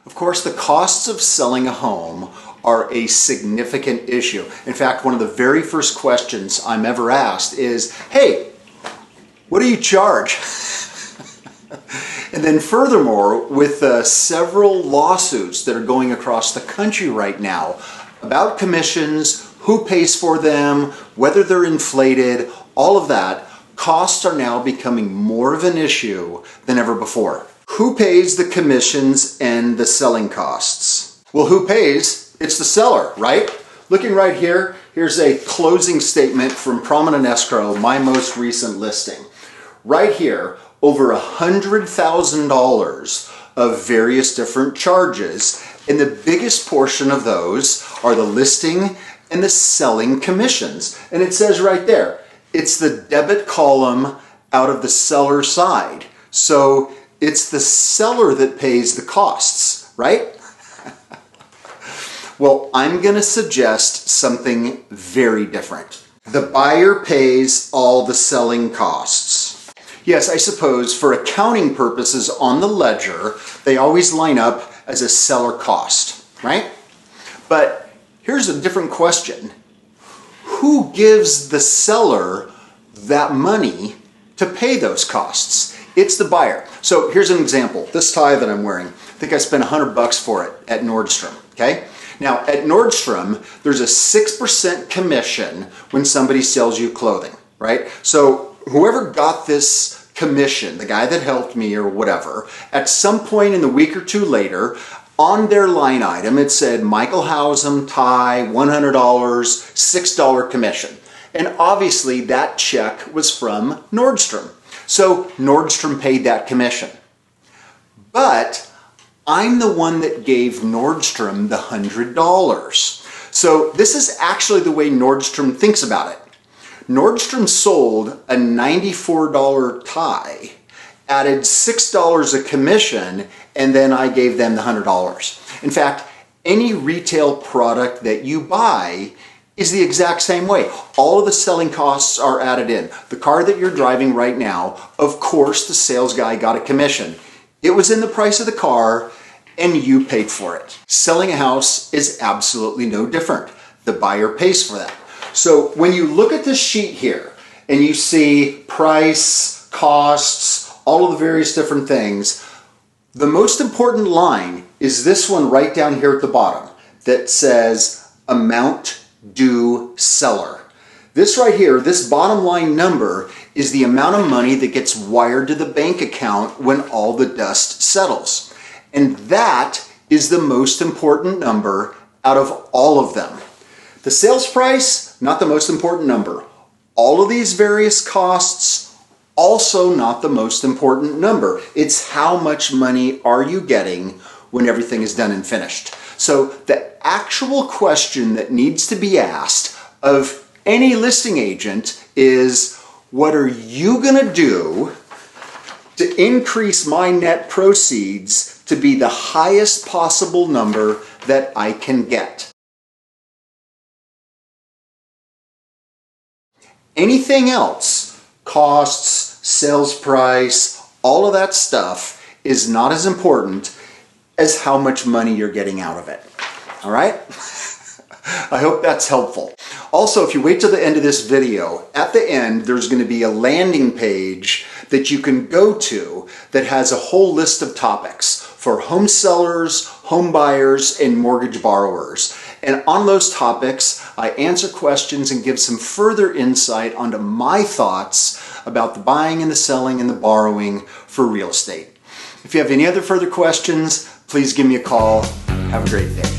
Of course, the costs of selling a home are a significant issue. In fact, one of the very first questions I'm ever asked is, hey, what do you charge? And then furthermore, with several lawsuits that are going across the country right now about commissions, who pays for them, whether they're inflated, all of that, costs are now becoming more of an issue than ever before. Who pays the commissions and the selling costs? Well, who pays? It's the seller, right? Looking right here, here's a closing statement from Prominent Escrow, my most recent listing. Right here, over $100,000 of various different charges, and the biggest portion of those are the listing and the selling commissions. And it says right there, it's the debit column out of the seller side. So it's the seller that pays the costs, right? Well, I'm going to suggest something very different. The buyer pays all the selling costs. Yes, I suppose for accounting purposes on the ledger, they always line up as a seller cost, right? But here's a different question. Who gives the seller that money to pay those costs? It's the buyer. So here's an example. This tie that I'm wearing, I think I spent $100 for it at Nordstrom, okay? Now at Nordstrom, there's a 6% commission when somebody sells you clothing, right? So whoever got this commission, the guy that helped me or whatever, at some point in the week or two later, on their line item, it said Michael Howsam tie, $100, $6 commission. And obviously that check was from Nordstrom. So Nordstrom paid that commission. But I'm the one that gave Nordstrom the $100. So this is actually the way Nordstrom thinks about it. Nordstrom sold a $94 tie, added $6 a commission, and then I gave them the $100. In fact, any retail product that you buy is the exact same way. All of the selling costs are added in. The car that you're driving right now, of course, the sales guy got a commission. It was in the price of the car, and you paid for it. Selling a house is absolutely no different. The buyer pays for that. So when you look at this sheet here and you see price, costs, all of the various different things, the most important line is this one right down here at the bottom that says amount due seller. This right here, this bottom line number is the amount of money that gets wired to the bank account when all the dust settles. And that is the most important number out of all of them. The sales price, not the most important number. All of these various costs, also not the most important number. It's how much money are you getting when everything is done and finished. So the actual question that needs to be asked of any listing agent is, what are you going to do to increase my net proceeds to be the highest possible number that I can get? Anything else, costs, sales price, all of that stuff is not as important as how much money you're getting out of it. All right? I hope that's helpful. Also, if you wait till the end of this video, at the end, there's going to be a landing page that you can go to that has a whole list of topics for home sellers, home buyers, and mortgage borrowers. And on those topics, I answer questions and give some further insight onto my thoughts about the buying and the selling and the borrowing for real estate. If you have any other further questions, please give me a call. Have a great day.